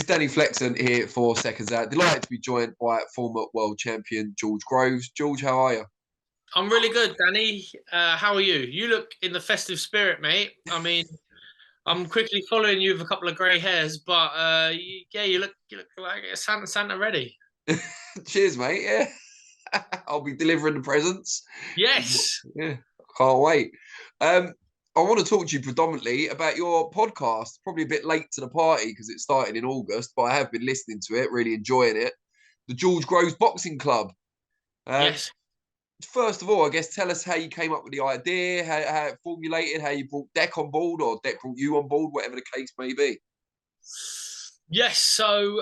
is Danny Flexon here for Seconds Out. Delighted to be joined by former world champion George Groves. George, how are you? I'm really good, Danny. How are you? You look in the festive spirit, mate. I mean, I'm quickly following you with a couple of grey hairs, but you look like Santa ready. Cheers, mate. Yeah, I'll be delivering the presents. Yes. Yeah, can't wait. I want to talk to you predominantly about your podcast. Probably a bit late to the party because it started in August, but I have been listening to it, really enjoying it. The George Groves Boxing Club. Yes. First of all, I guess tell us how you came up with the idea, how it formulated, how you brought Dec on board or Dec brought you on board, whatever the case may be. Yes. So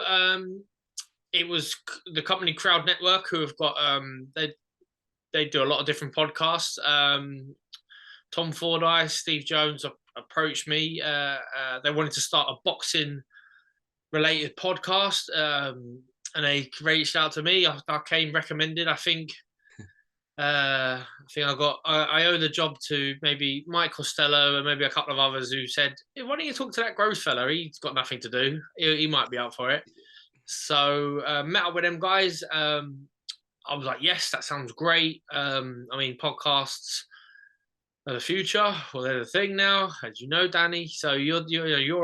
it was the company Crowd Network who have got they do a lot of different podcasts. Tom Fordyce, Steve Jones approached me. They wanted to start a boxing related podcast, and they reached out to me. I came recommended. I think I owe the job to maybe Mike Costello and maybe a couple of others who said, hey, why don't you talk to that Groves fella? He's got nothing to do. He might be up for it. So met up with them guys. I was like, yes, that sounds great. I mean, podcasts are the future. Well, they're the thing now, as you know, Danny. So you're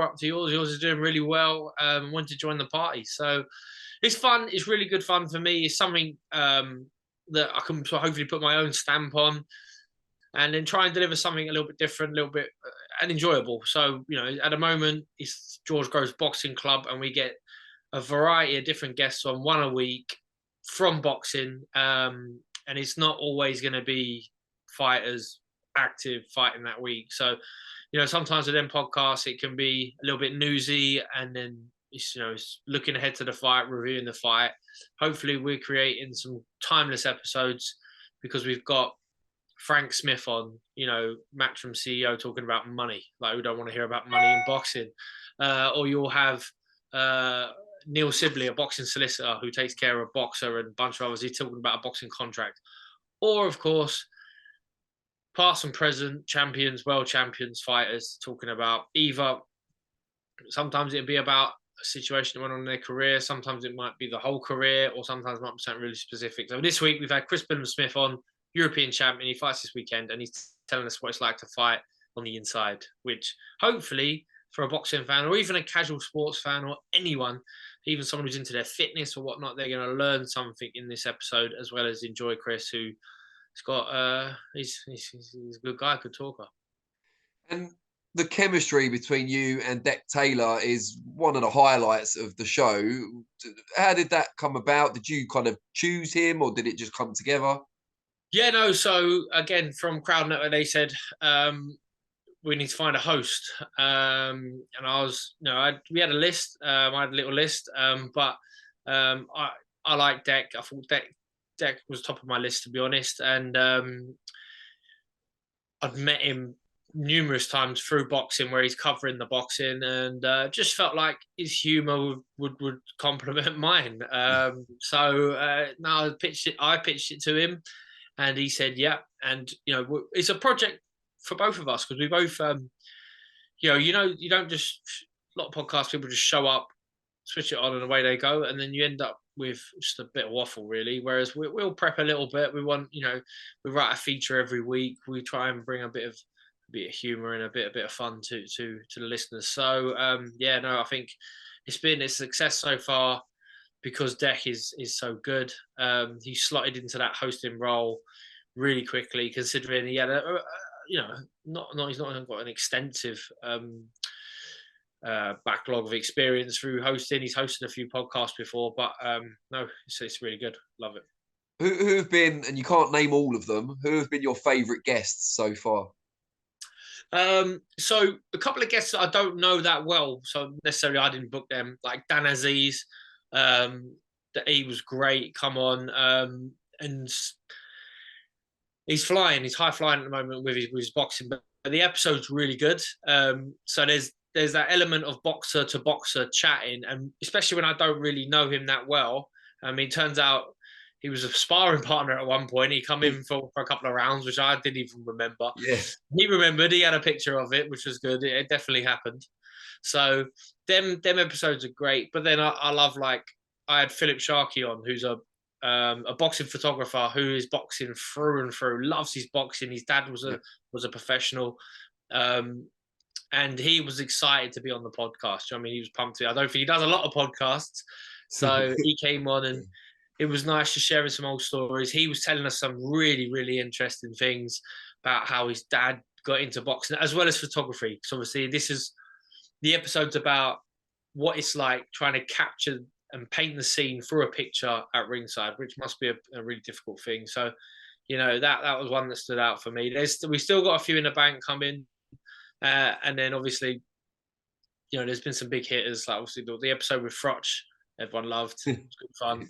up to yours. Yours is doing really well. Wanted to join the party. So it's fun. It's really good fun for me. It's something that I can hopefully put my own stamp on and then try and deliver something a little bit different, a little bit and enjoyable. So, at the moment, it's George Groves Boxing Club, and we get a variety of different guests on, one a week from boxing. And it's not always going to be fighters active fighting that week. So, sometimes with them podcasts, it can be a little bit newsy, and then it's looking ahead to the fight, reviewing the fight. Hopefully we're creating some timeless episodes because we've got Frank Smith on, Matchroom CEO, talking about money. Like, we don't want to hear about money in boxing. Or you'll have Neil Sibley, a boxing solicitor who takes care of a boxer and a bunch of others. He's talking about a boxing contract. Or, of course, past and present champions, world champions, fighters talking about either, sometimes it'd be about a situation that went on in their career, sometimes it might be the whole career, or sometimes it might be something really specific. So this week we've had Chris Billam-Smith on, European champion. He fights this weekend, and he's telling us what it's like to fight on the inside, which hopefully for a boxing fan or even a casual sports fan or anyone, even someone who's into their fitness or whatnot, they're going to learn something in this episode, as well as enjoy Chris, who has got he's a good guy, good talker. And the chemistry between you and Declan Taylor is one of the highlights of the show. How did that come about? Did you kind of choose him, or did it just come together? Yeah, no. So again, from Crowd Network, they said we need to find a host, and I was, we had a list. I had a little list, but I like Dec. I thought Dec was top of my list, to be honest, and I'd met him numerous times through boxing, where he's covering the boxing, and just felt like his humor would complement mine. So now I pitched it to him, and he said, yeah. And it's a project for both of us, because we both you don't just, a lot of podcast people just show up, switch it on, and away they go, and then you end up with just a bit of waffle, really. Whereas we'll prep a little bit. We want, we write a feature every week. We try and bring a bit of humor and a bit of fun to the listeners. So I think it's been a success so far because Dec is so good. He slotted into that hosting role really quickly, considering he had he's not got an extensive backlog of experience through hosting. He's hosted a few podcasts before, but it's really good. Love it. Who have been, and you can't name all of them, who have been your favourite guests so far? So a couple of guests that I don't know that well, so necessarily I didn't book them, like Dan Aziz. That he was great. Come on, and he's flying. He's high flying at the moment with his boxing, but the episode's really good. So there's that element of boxer to boxer chatting, and especially when I don't really know him that well. I mean, it turns out he was a sparring partner at one point. He come in for a couple of rounds, which I didn't even remember. Yeah. He remembered. He had a picture of it, which was good. It definitely happened. So them episodes are great. But then I love, like, I had Philip Sharkey on, who's a boxing photographer who is boxing through and through, loves his boxing. His dad was a professional. And he was excited to be on the podcast. I mean, he was pumped to. I don't think he does a lot of podcasts. So he came on, and it was nice to share some old stories. He was telling us some really, really interesting things about how his dad got into boxing, as well as photography. So obviously this is the episode's about what it's like trying to capture and paint the scene through a picture at ringside, which must be a really difficult thing. So, that was one that stood out for me. We still got a few in the bank coming. And then obviously, there's been some big hitters, like obviously the episode with Frotch, everyone loved. It was good fun.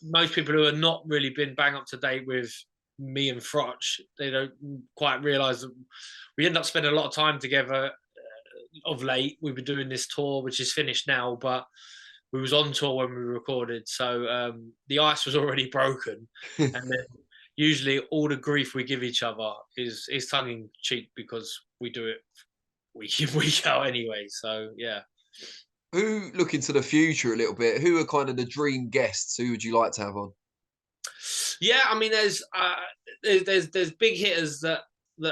Most people who have not really been bang up to date with me and Frotch, they don't quite realise that we end up spending a lot of time together of late. We've been doing this tour, which is finished now, but we was on tour when we recorded. So the ice was already broken. And then usually all the grief we give each other is tongue in cheek, because we do it week in, week out anyway. So, yeah. Who, looking to the future a little bit, who are kind of the dream guests? Who would you like to have on? Yeah, I mean, there's big hitters that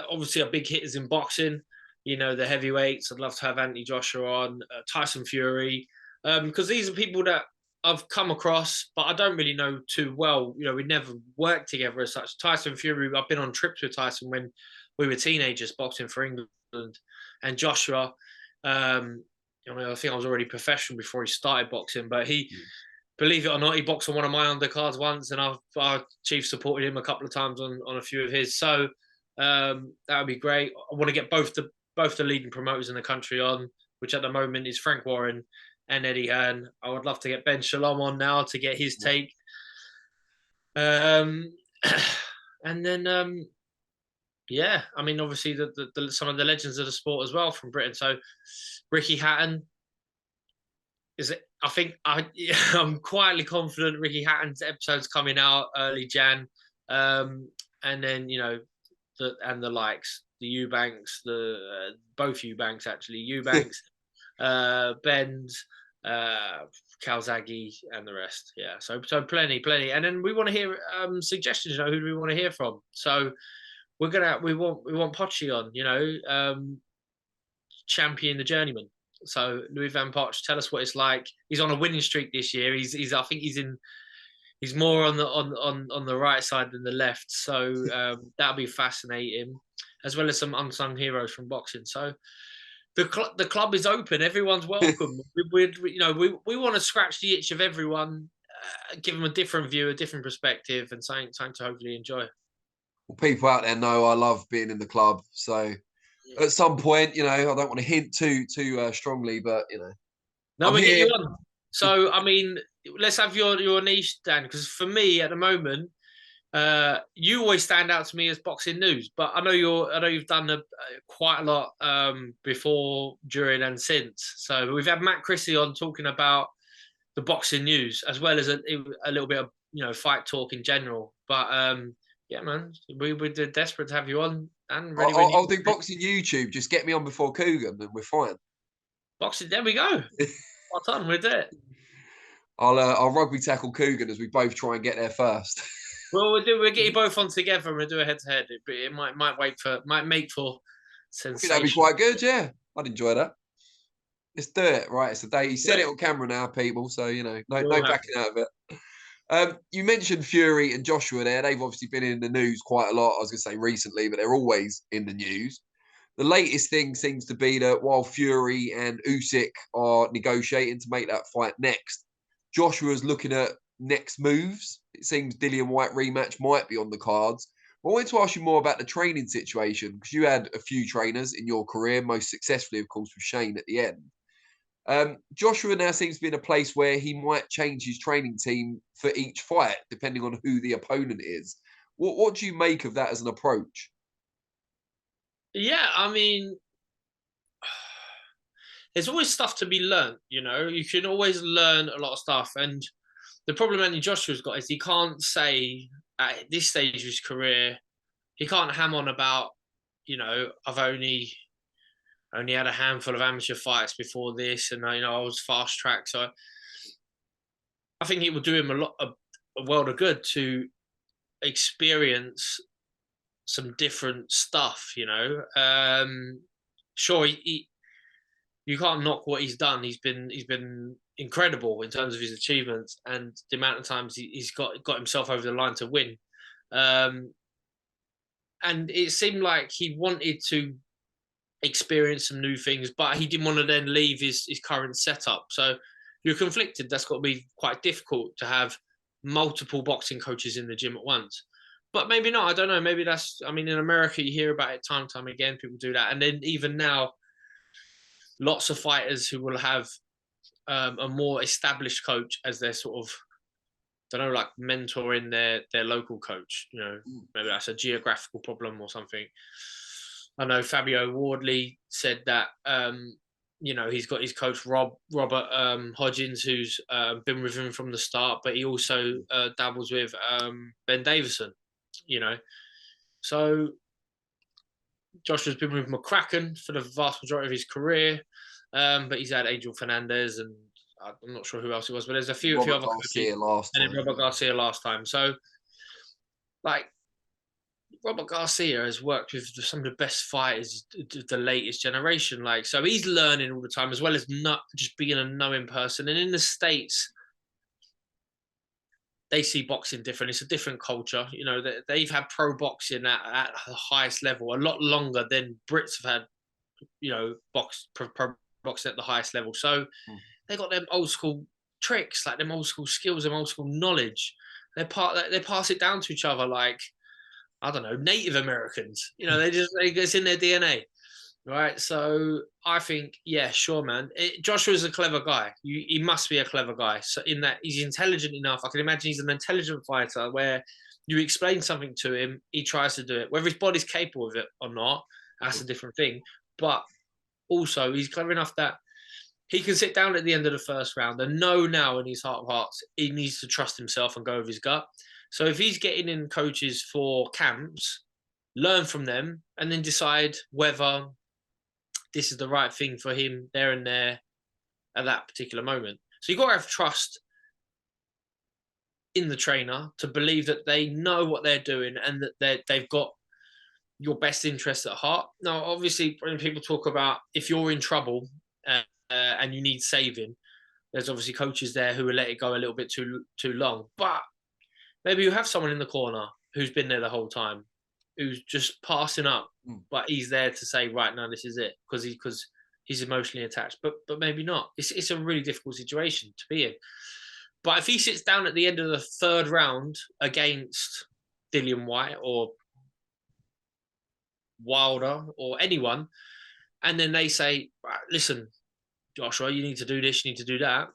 obviously are big hitters in boxing. The heavyweights. I'd love to have Anthony Joshua on, Tyson Fury, because these are people that I've come across, but I don't really know too well. We never worked together as such. Tyson Fury, I've been on trips with Tyson when we were teenagers boxing for England, and Joshua. I think I was already professional before he started boxing, but he, believe it or not, he boxed on one of my undercards once, and our chief supported him a couple of times on a few of his. So that would be great. I want to get both the leading promoters in the country on, which at the moment is Frank Warren and Eddie Hearn. I would love to get Ben Shalom on now to get his take. And then, yeah, I mean, obviously some of the legends of the sport as well from Britain. So Ricky Hatton, I'm quietly confident Ricky Hatton's episode's coming out early Jan. And then, the likes, the Eubanks, both Eubanks actually, Eubanks, Benz, Calzaghe, and the rest. Yeah, so plenty. And then we want to hear suggestions. Who do we want to hear from? So we want Pochi on. Champion the journeyman. So Louis Van Poch, tell us what it's like. He's on a winning streak this year. I think he's more on the right side than the left. So that'll be fascinating, as well as some unsung heroes from boxing. So the club is open. Everyone's welcome. we want to scratch the itch of everyone, give them a different view, a different perspective, and something to hopefully enjoy. Well, people out there know I love being in the club. So at some point, I don't want to hint too strongly, but No, we get you on. So I mean, let's have your niche, Dan, because for me at the moment, you always stand out to me as boxing news. But I know you've done quite a lot before, during, and since. So we've had Matt Chrissy on talking about the boxing news, as well as a little bit of fight talk in general. But yeah, man, we're desperate to have you on. And I'll do boxing YouTube. Just get me on before Coogan, and we're fine. Boxing, there we go. Well done, we're there. I'll rugby tackle Coogan as we both try and get there first. Well, we'll get you both on together and we'll do a head-to-head. It might make for sensation. That'd be quite good, yeah. I'd enjoy that. Let's do it. Right, it's the day. He said it on camera now, people. So no backing out of it. You mentioned Fury and Joshua there. They've obviously been in the news quite a lot. I was going to say recently, but they're always in the news. The latest thing seems to be that while Fury and Usyk are negotiating to make that fight next, Joshua's looking at next moves. It seems Dillian White rematch might be on the cards. I wanted to ask you more about the training situation, because you had a few trainers in your career, most successfully, of course, with Shane at the end. Joshua now seems to be in a place where he might change his training team for each fight, depending on who the opponent is. What do you make of that as an approach? Yeah, I mean, there's always stuff to be learned. You can always learn a lot of stuff. And the problem Anthony Joshua's got is he can't say at this stage of his career, he can't ham on about, I've only only had a handful of amateur fights before this, and I was fast track. So I think it would do him a world of good to experience some different stuff. Sure, you can't knock what he's done. He's been incredible in terms of his achievements and the amount of times he's got himself over the line to win. And it seemed like he wanted to experience some new things, but he didn't want to then leave his current setup. So you're conflicted. That's got to be quite difficult to have multiple boxing coaches in the gym at once. But maybe not. I don't know. Maybe in America, you hear about it time and time again. People do that. And then even now, lots of fighters who will have a more established coach as their sort of, I don't know, like mentoring their local coach. Maybe that's a geographical problem or something. I know Fabio Wardley said that he's got his coach Robert Hodgins, who's been with him from the start, but he also dabbles with Ben Davison. So Joshua's been with McCracken for the vast majority of his career, but he's had Angel Fernandez and I'm not sure who else it was, but there's a few other coaches. And then Robert Garcia last time. So, like, Robert Garcia has worked with some of the best fighters of the latest generation. Like, so he's learning all the time, as well as not just being a knowing person. And in the States, they see boxing different. It's a different culture. They've had pro boxing at the highest level a lot longer than Brits have had, pro boxing at the highest level. So they got them old school tricks, like them old school skills, them old school knowledge. They pass it down to each other like, I don't know, Native Americans. It's in their DNA, right? So I think, yeah, sure, man. Joshua's a clever guy. He must be a clever guy. So in that he's intelligent enough. I can imagine he's an intelligent fighter where you explain something to him, he tries to do it. Whether his body's capable of it or not, that's a different thing. But also, he's clever enough that he can sit down at the end of the first round and know now in his heart of hearts he needs to trust himself and go with his gut. So if he's getting in coaches for camps, learn from them and then decide whether this is the right thing for him there and there at that particular moment. So you've got to have trust in the trainer to believe that they know what they're doing and that they've got your best interests at heart. Now, obviously, when people talk about if you're in trouble and you need saving, there's obviously coaches there who will let it go a little bit too long. But maybe you have someone in the corner who's been there the whole time, who's just passing up, but he's there to say, right, now this is it, because he's emotionally attached. But maybe not. It's a really difficult situation to be in. But if he sits down at the end of the third round against Dillian White or Wilder or anyone, and then they say, right, listen, Joshua, you need to do this, you need to do that.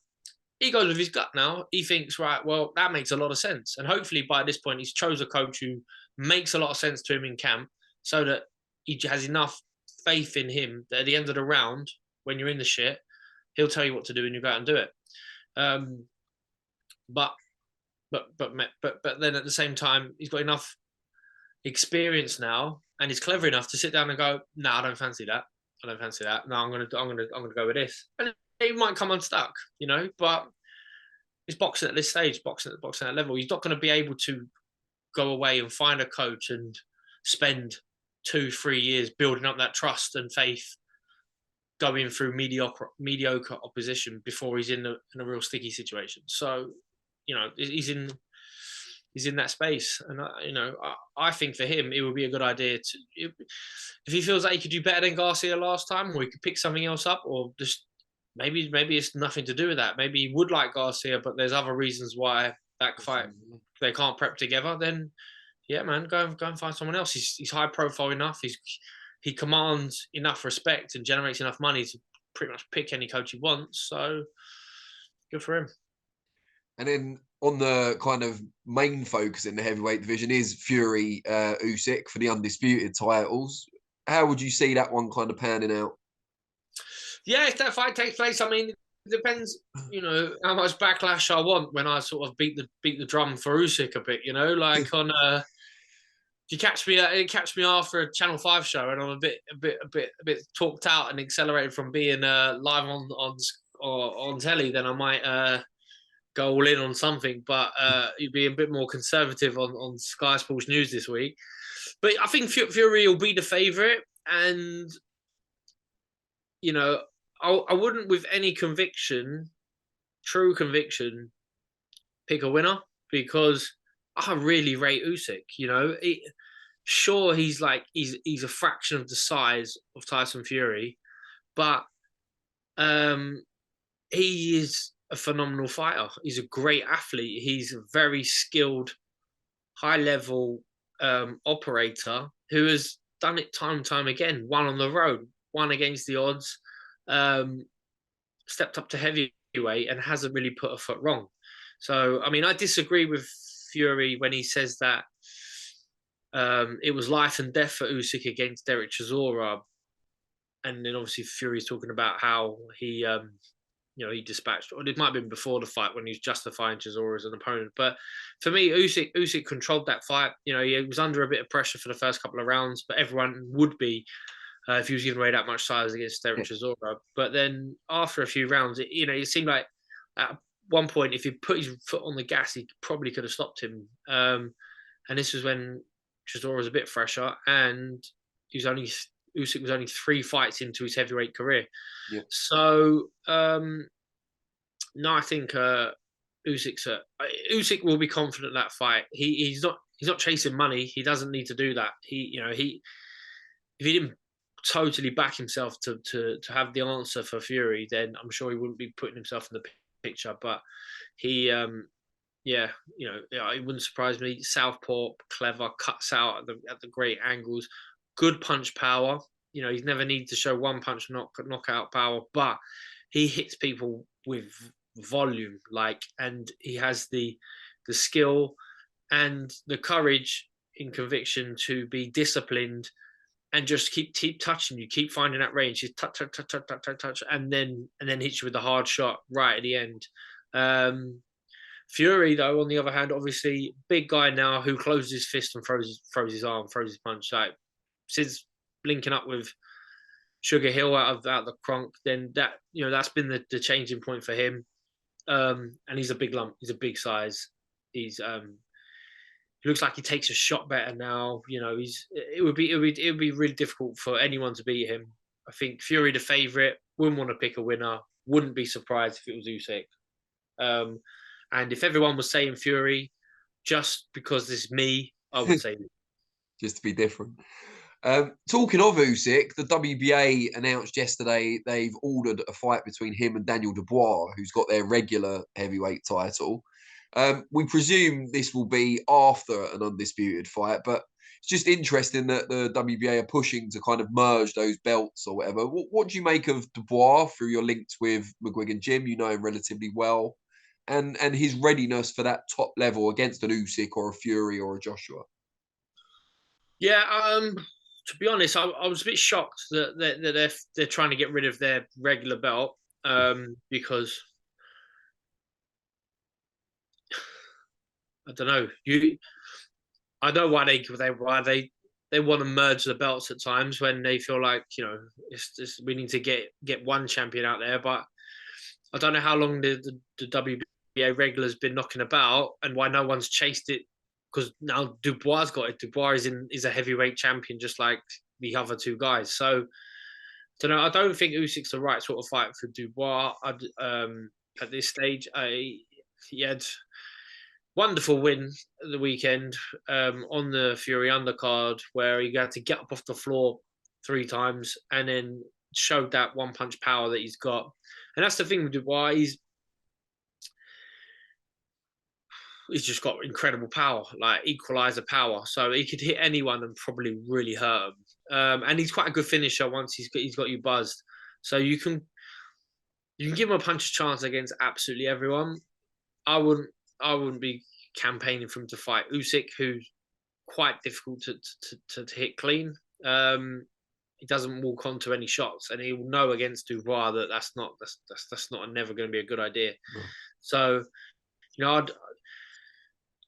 He goes with his gut now. He thinks, right, well, that makes a lot of sense. And hopefully by this point, he's chose a coach who makes a lot of sense to him in camp so that he has enough faith in him that at the end of the round, when you're in the shit, he'll tell you what to do and you go out and do it. But then at the same time, he's got enough experience now and he's clever enough to sit down and go, no, I don't fancy that. No, I'm gonna go with this. And he might come unstuck, but it's boxing at this stage, boxing at that level. He's not going to be able to go away and find a coach and spend 2-3 years building up that trust and faith, going through mediocre opposition before he's in a real sticky situation. So, he's in that space, and I think for him it would be a good idea to, if he feels like he could do better than Garcia last time, or he could pick something else up, or just maybe it's nothing to do with that. Maybe he would like Garcia, but there's other reasons why that fight they can't prep together. Then, yeah, man, go and find someone else. He's high profile enough. He commands enough respect and generates enough money to pretty much pick any coach he wants. So good for him. And then on the kind of main focus in the heavyweight division is Fury Usyk for the undisputed titles. How would you see that one kind of panning out? Yeah, if that fight takes place, it depends, how much backlash I want when I sort of beat the drum for Usyk a bit, like on catch me after a Channel 5 show, and I'm a bit talked out and accelerated from being live on telly, then I might go all in on something. But you'd be a bit more conservative on Sky Sports News this week. But I think Fury will be the favourite, and you know, I wouldn't with any true conviction, pick a winner, because I really rate Usyk. Sure, he's a fraction of the size of Tyson Fury, but he is a phenomenal fighter. He's a great athlete. He's a very skilled, high level operator who has done it time and time again. Won on the road, won against the odds, stepped up to heavyweight and hasn't really put a foot wrong. So, I mean, I disagree with Fury when he says that it was life and death for Usyk against Derek Chisora. And then obviously Fury's talking about how he dispatched, or it might have been before the fight when he was justifying Chisora as an opponent. But for me, Usyk controlled that fight. He was under a bit of pressure for the first couple of rounds, but everyone would be if he was giving away that much size against Derek Chisora. But then after a few rounds, it seemed like at one point, if he put his foot on the gas, he probably could have stopped him. And this was when Chisora was a bit fresher, and Usyk was only 3 fights into his heavyweight career. Yeah. So no, I think Usyk will be confident in that fight. He's not chasing money. He doesn't need to do that. If he didn't totally back himself to have the answer for Fury, then I'm sure he wouldn't be putting himself in the picture. But he it wouldn't surprise me. Southpaw, clever, cuts out at the great angles, good punch power. He's never needed to show one punch knockout power, but he hits people with volume, and he has the skill and the courage in conviction to be disciplined and just keep touching you, keep finding that range. Just touch, and then hits you with the hard shot right at the end. Fury, though, on the other hand, obviously big guy now who closes his fist and throws his arm, throws his punch. Like since linking up with Sugar Hill out of the Kronk, then that's been the changing point for him. And he's a big lump. He's a big size. He looks like he takes a shot better now. It would be really difficult for anyone to beat him. I think Fury the favourite, wouldn't want to pick a winner. Wouldn't be surprised if it was Usyk. And if everyone was saying Fury, just because this is me, I would say just to be different. Talking of Usyk, the WBA announced yesterday they've ordered a fight between him and Daniel Dubois, who's got their regular heavyweight title. We presume this will be after an undisputed fight, but it's just interesting that the WBA are pushing to kind of merge those belts or whatever. What do you make of Dubois through your links with McGuigan Jim? You know him relatively well, and his readiness for that top level against an Usyk or a Fury or a Joshua. Yeah, to be honest, I was a bit shocked that they're trying to get rid of their regular belt because I don't know. I know why they want to merge the belts at times when they feel like we need to get one champion out there, but I don't know how long the WBA regular's been knocking about and why no one's chased it. Because now Dubois got it. Dubois is a heavyweight champion, just like the other two guys. So, I don't think Usyk's the right sort of fight for Dubois at this stage. He had wonderful win at the weekend on the Fury undercard, where he had to get up off the floor 3 times and then showed that one punch power that he's got. And that's the thing with Dubois. He's just got incredible power, like equalizer power. So he could hit anyone and probably really hurt him. And he's quite a good finisher once he's got you buzzed. So you can give him a punch chance against absolutely everyone. I wouldn't be campaigning for him to fight Usyk, who's quite difficult to hit clean. He doesn't walk onto any shots, and he will know against Dubois that that's not never going to be a good idea. No. So,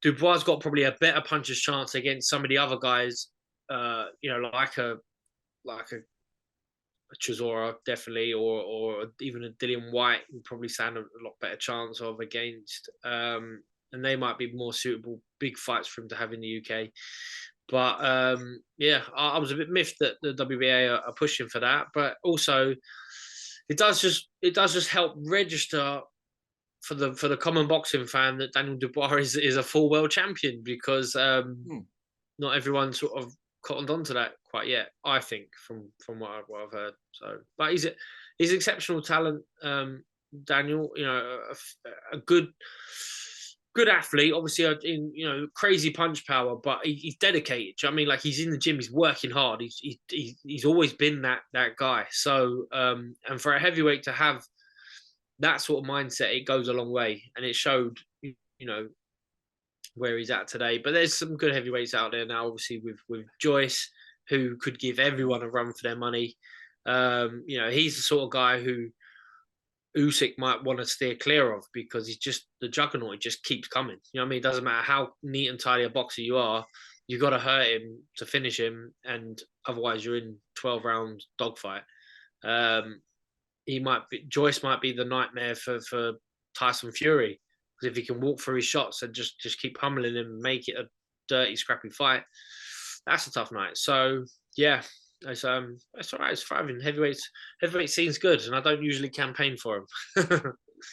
Dubois got probably a better puncher's chance against some of the other guys. Like a Chisora definitely, or even a Dillian White would probably stand a lot better chance of against. And they might be more suitable big fights for him to have in the UK. But I was a bit miffed that the WBA are pushing for that. But also, it does just help register for the common boxing fan that Daniel Dubois is a full world champion, because not everyone sort of cottoned onto that quite yet, I think, from what I've heard. So, but he's exceptional talent, Daniel. A good athlete, obviously, in crazy punch power, but he's dedicated. I mean, like, he's in the gym, he's working hard. He's always been that guy. So, and for a heavyweight to have that sort of mindset, it goes a long way, and it showed, where he's at today. But there's some good heavyweights out there now, obviously, with Joyce, who could give everyone a run for their money. He's the sort of guy who Usyk might want to steer clear of, because he's just the juggernaut. He just keeps coming. You know what I mean? It doesn't matter how neat and tidy a boxer you are, you got to hurt him to finish him, and otherwise you're in 12-round dogfight. Joyce might be the nightmare for Tyson Fury, because if he can walk through his shots and just keep pummeling him and make it a dirty, scrappy fight, that's a tough night. So yeah, it's all right. It's thriving. Heavyweight scene's good, and I don't usually campaign for him.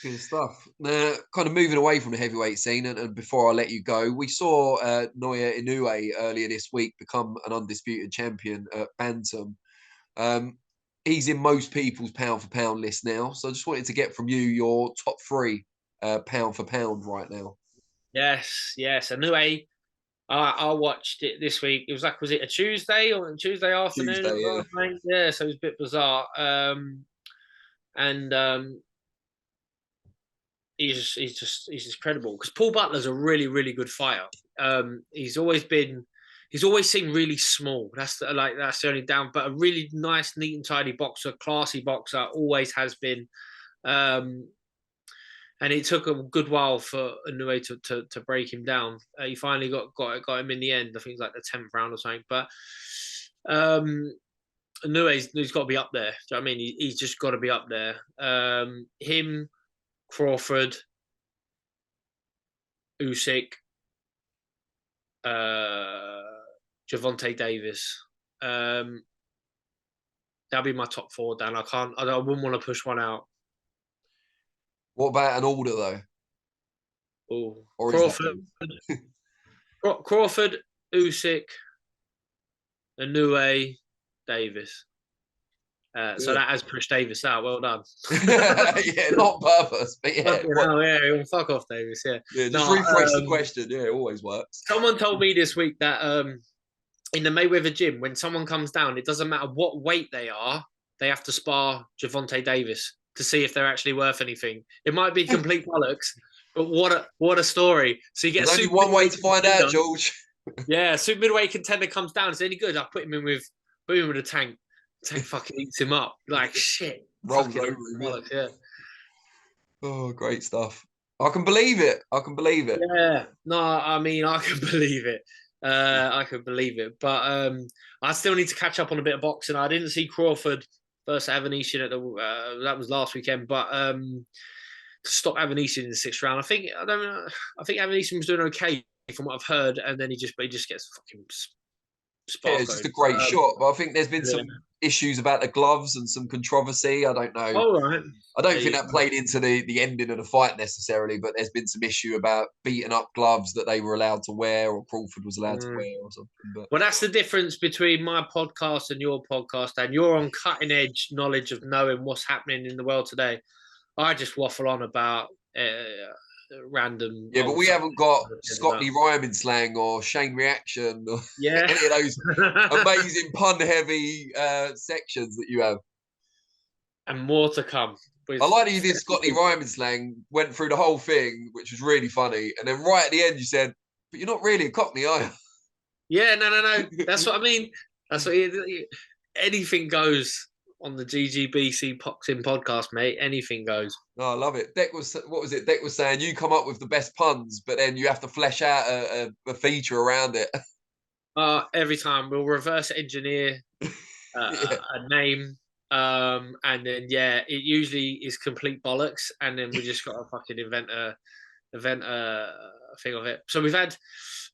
Good stuff. Now, kind of moving away from the heavyweight scene, and before I let you go, we saw Naoya Inoue earlier this week become an undisputed champion at bantam. He's in most people's pound for pound list now, so I just wanted to get from you your top 3 pound for pound right now. Yes. Inoue, I watched it this week. It was it a Tuesday or a Tuesday afternoon? Tuesday, yeah. So it was a bit bizarre. He's just credible, because Paul Butler's a really, really good fighter. He's always seemed really small. That's the only down, but a really nice, neat and tidy boxer, classy boxer, always has been. And it took a good while for Inoue to break him down. He finally got him in the end. I think it's like the 10th round or something. But Inoue's got to be up there. Do you know what I mean? He's just got to be up there. Him, Crawford, Usyk, Gervonta Davis. That'll be my top 4, Dan. I wouldn't want to push one out. What about an order, though? Oh, Crawford, Usyk, Inoue, Davis. So that has pushed Davis out. Well done. Yeah, not purpose, but yeah. Fuck off, Davis. Yeah. Yeah, just refresh the question. Yeah, it always works. Someone told me this week that in the Mayweather gym, when someone comes down, it doesn't matter what weight they are, they have to spar Gervonta Davis to see if they're actually worth anything. It might be complete bollocks, but what a story. So you get There's only one way to find out, George. Yeah, super middleweight contender comes down. Is any good? I put him in with a tank. Tank fucking eats him up. Like shit. Rolls over him. Yeah. Oh, great stuff. I can believe it. Yeah. No, I mean, I can believe it. I can believe it. But I still need to catch up on a bit of boxing. I didn't see Crawford versus Avanesyan at that was last weekend, but to stop Avanesyan in the 6th round, I think Avanesyan was doing okay from what I've heard, and then he just gets fucking sparked. Yeah, it's just a great shot, but I think there's been some issues about the gloves and some controversy. I don't know. All right. I don't think that played into the ending of the fight necessarily, but there's been some issue about beating up gloves that they were allowed to wear, or Crawford was allowed to wear, or something. But well, that's the difference between my podcast and your podcast, and you're on cutting edge knowledge of knowing what's happening in the world today. I just waffle on about random. Yeah, but we haven't got Scotty Ryman slang or Shane Reaction or any of those amazing pun-heavy sections that you have. And more to come. I like that you did Scotty Ryman slang, went through the whole thing, which was really funny, and then right at the end you said, "But you're not really a Cockney, are you?" Yeah, no. That's what I mean. That's what anything goes on the GGBC Boxing podcast, mate. Anything goes. No, I love it. Deck was saying you come up with the best puns, but then you have to flesh out a feature around it. Every time we'll reverse engineer a name, and then it usually is complete bollocks, and then we just got to fucking invent a thing of it. So we've had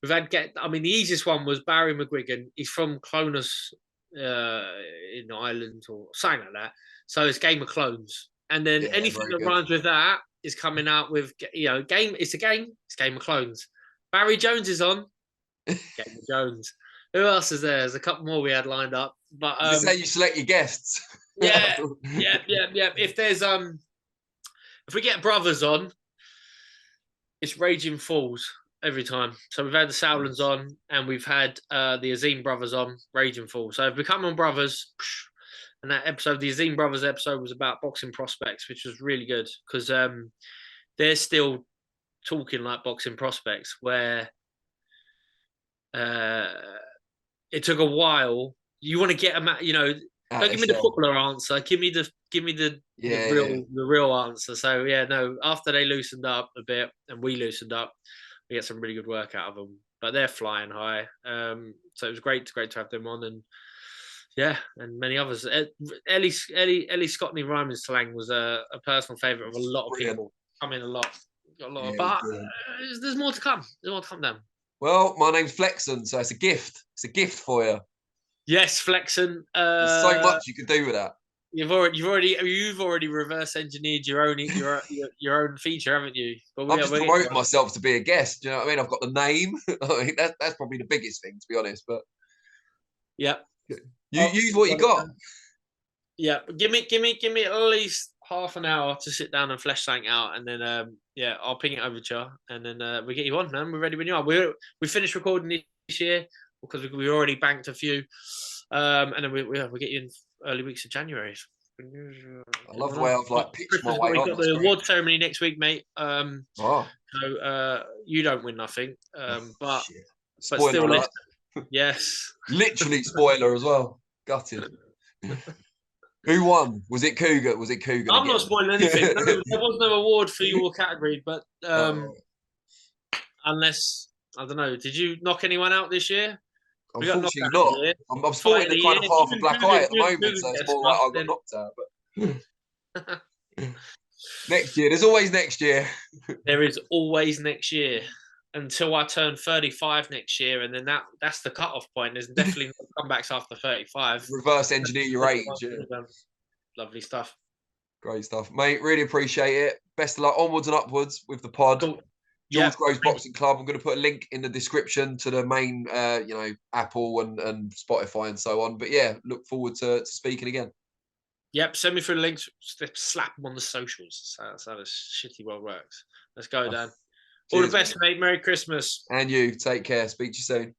I mean, the easiest one was Barry McGuigan. He's from Clonus in Ireland or something like that. So it's Game of Clones, and then anything that rhymes with that is coming out with game. It's a game. It's Game of Clones. Barry Jones is on. Game of Jones. Who else is there? There's a couple more we had lined up, but this is how you select your guests. Yeah. If there's if we get brothers on, it's Raging Falls every time. So we've had the Sowlands on, and we've had the Azim brothers on, Raging Falls. So if we come on brothers, and that episode, the Azim brothers episode, was about boxing prospects, which was really good because they're still talking like boxing prospects, where it took a while. You want to get them, don't give me the popular answer. Give me the real answer. So after they loosened up a bit and we loosened up, we get some really good work out of them. But they're flying high. So it was great to have them on, and and many others. Ellie Scottney Ryman slang was a personal favourite of a lot of people. Come in a lot, got a lot. But there's more to come. There's more to come down. Well, my name's Flexen, so it's a gift. It's a gift for you. Yes, Flexen. There's so much you could do with that. You've already reverse engineered your own feature, haven't you? But I'm just promoting myself to be a guest. Do you know what I mean? I've got the name. I mean, that's probably the biggest thing, to be honest. But you use what you got. Yeah, give me at least half an hour to sit down and flesh something out, and then I'll ping it over to you, and then we get you on, man. We're ready when you are. We finished recording this year because we already banked a few, and then we get you in early weeks of January. I love the way I've pitched my way on. We've got the award ceremony next week, mate. So you don't win nothing, but spoiler still, alert. Yes, literally spoiler as well. Gutted. Who won? Was it Cougar? I'm again? Not spoiling anything. There was no award for your category, but unless, I don't know, did you knock anyone out this year? Unfortunately not. I'm fighting the kind of half a black eye at the moment, so it's more like I got knocked out. But next year, there's always next year. There is always next year until I turn 35 next year, and then that's the cutoff point. There's definitely no comebacks after 35. Reverse engineer your age. Lovely stuff. Great stuff, mate. Really appreciate it. Best of luck onwards and upwards with the pod. Cool. George Groves Boxing Club. I'm going to put a link in the description to the main, Apple and Spotify and so on. But look forward to speaking again. Yep, send me through the links. Slap them on the socials. That's how this shitty world works. Let's go, Dan. All the best, mate. Merry Christmas. And you. Take care. Speak to you soon.